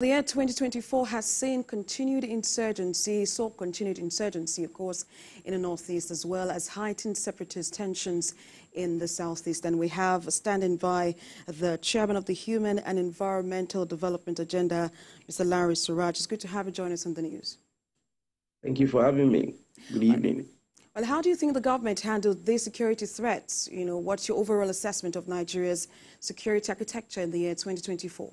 The year 2024 has seen continued insurgency, of course, in the northeast, as well as heightened separatist tensions in the southeast. And we have standing by the chairman of the Human and Environmental Development Agenda, Mr. Larry Suraj. It's good to have you join us on the news. Thank you for having me. Good evening. Well, how do you think the government handled these security threats? What's your overall assessment of Nigeria's security architecture in the year 2024?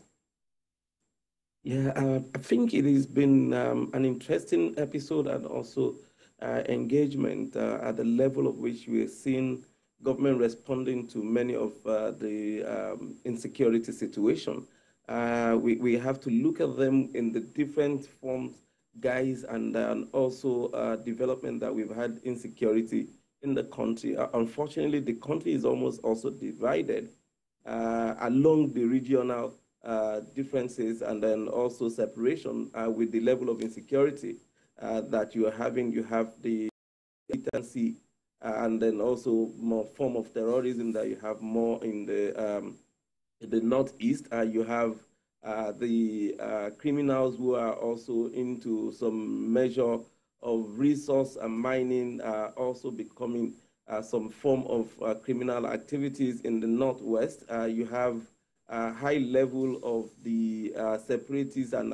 Yeah, I think it has been an interesting episode and also engagement at the level of which we are seeing government responding to many of the insecurity situation. We have to look at them in the different forms, guise, and also development that we've had insecurity in the country. Unfortunately, the country is almost also divided along the regional differences and then also separation with the level of insecurity that you are having. You have the militancy and then also more form of terrorism that you have more in the northeast. You have the criminals who are also into some measure of resource and mining, also becoming some form of criminal activities in the northwest. You have high level of the separatists and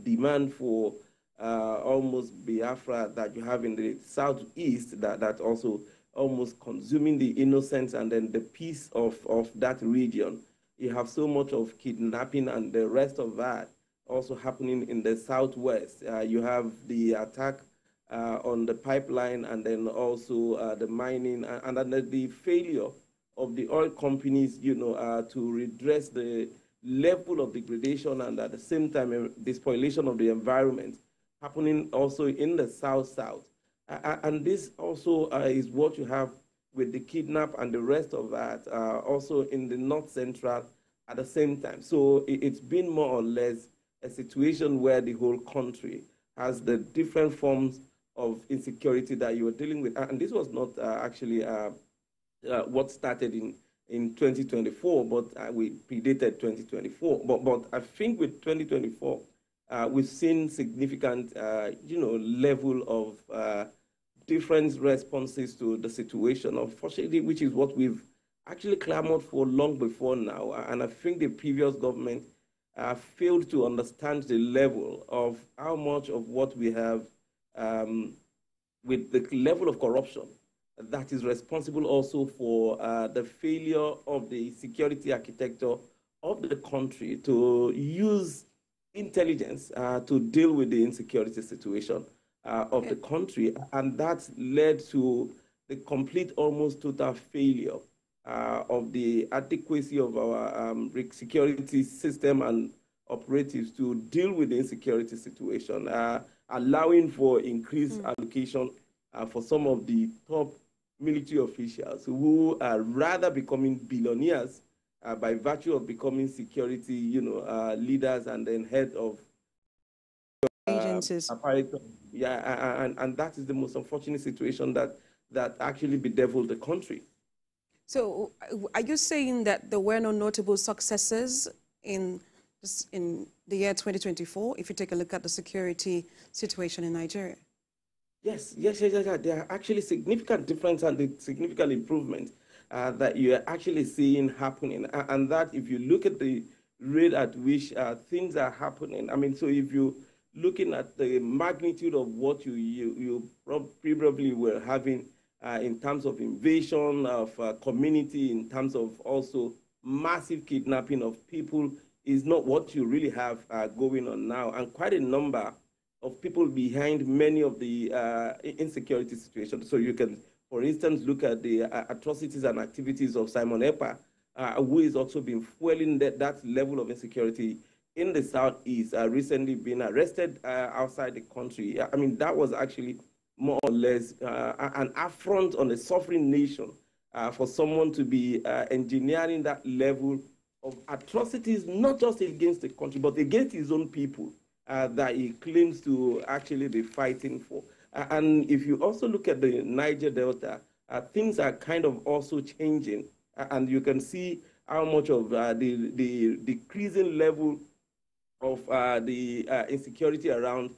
demand for almost Biafra that you have in the southeast that also almost consuming the innocence and then the peace of that region. You have so much of kidnapping and the rest of that also happening in the southwest. You have the attack on the pipeline and then also the mining and then the failure of the oil companies, to redress the level of degradation and at the same time the spoilation of the environment happening also in the south-south. And this also is what you have with the kidnap and the rest of that, also in the north-central at the same time. So it's been more or less a situation where the whole country has the different forms of insecurity that you are dealing with. And this was not actually what started in 2024, but we predated 2024. But I think with 2024, we've seen significant, level of different responses to the situation, unfortunately, which is what we've actually clamored for long before now. And I think the previous government failed to understand the level of how much of what we have with the level of corruption that is responsible also for the failure of the security architecture of the country to use intelligence to deal with the insecurity situation of the country. And that led to the complete, almost total failure of the adequacy of our security system and operatives to deal with the insecurity situation, allowing for increased allocation for some of the top military officials who are rather becoming billionaires by virtue of becoming security, leaders and then head of agencies. Apparatus. Yeah, and that is the most unfortunate situation that actually bedeviled the country. So, are you saying that there were no notable successes in the year 2024? If you take a look at the security situation in Nigeria. Yes. There are actually significant difference and the significant improvement that you are actually seeing happening. And that if you look at the rate at which things are happening, I mean, so if you're looking at the magnitude of what you probably were having in terms of invasion of community, in terms of also massive kidnapping of people, is not what you really have going on now. And quite a number of people behind many of the insecurity situations. So you can, for instance, look at the atrocities and activities of Simon Ekpa, who is also been fueling that level of insecurity in the southeast, recently been arrested outside the country. I mean, that was actually more or less an affront on a sovereign nation for someone to be engineering that level of atrocities, not just against the country, but against his own people. That he claims to actually be fighting for. And if you also look at the Niger Delta, things are kind of also changing. And you can see how much of the decreasing level of the insecurity around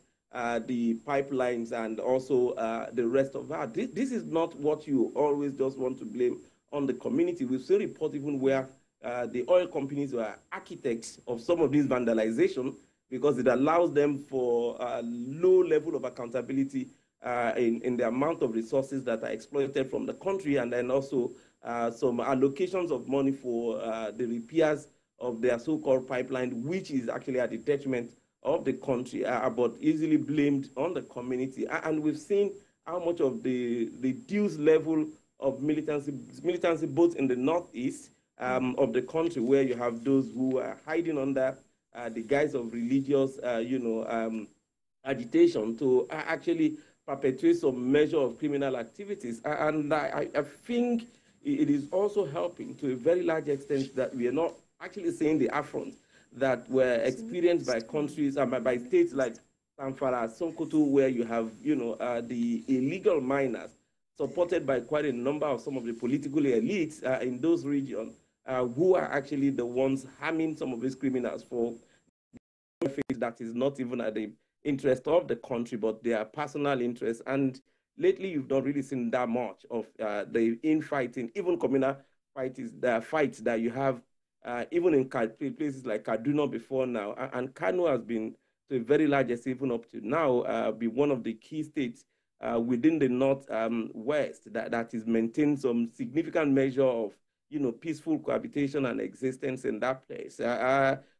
the pipelines and also the rest of that. This is not what you always just want to blame on the community. We've seen reports even where the oil companies were architects of some of these vandalization because it allows them for a low level of accountability in the amount of resources that are exploited from the country, and then also some allocations of money for the repairs of their so-called pipeline, which is actually at the detriment of the country, but easily blamed on the community. And we've seen how much of the reduced level of militancy both in the northeast of the country, where you have those who are hiding under the guise of religious, agitation to actually perpetrate some measure of criminal activities. And I think it is also helping to a very large extent that we are not actually seeing the affronts that were experienced by countries and by states like Zamfara, Sokoto, where you have, the illegal miners supported by quite a number of some of the political elites in those regions who are actually the ones harming some of these criminals for that is not even at the interest of the country, but their personal interest. And lately, you've not really seen that much of the infighting, even communal fights that you have, even in places like Kaduna before now. And Kano has been, to a very large extent, even up to now, be one of the key states within the North West that is maintained some significant measure of, peaceful cohabitation and existence in that place.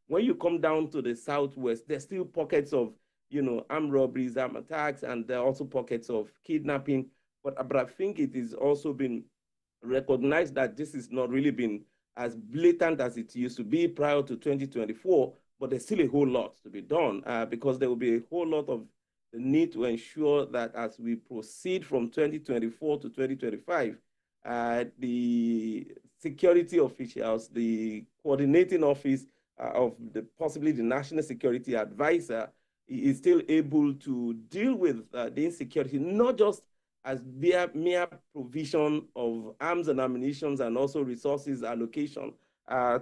When you come down to the Southwest, there's still pockets of, armed robberies, armed attacks, and there are also pockets of kidnapping. But I think it is also been recognized that this has not really been as blatant as it used to be prior to 2024, but there's still a whole lot to be done because there will be a whole lot of the need to ensure that as we proceed from 2024 to 2025, the security officials, the coordinating office of possibly the National Security Advisor is still able to deal with the insecurity, not just as mere provision of arms and ammunition and also resources allocation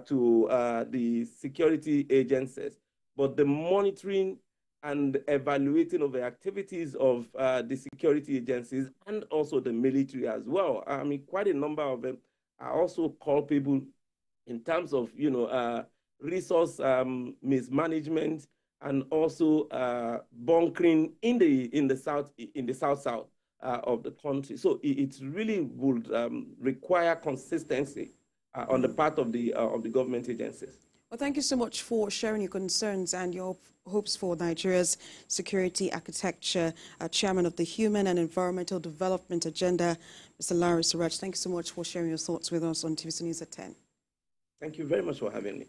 to the security agencies, but the monitoring and evaluating of the activities of the security agencies and also the military as well. I mean, quite a number of them are also culpable in terms of, resource mismanagement and also bunkering in the south of the country. So it really would require consistency on the part of the government agencies. Well, thank you so much for sharing your concerns and your hopes for Nigeria's security architecture. Chairman of the Human and Environmental Development Agenda, Mr. Larry Suraj, thank you so much for sharing your thoughts with us on TVC News at 10. Thank you very much for having me.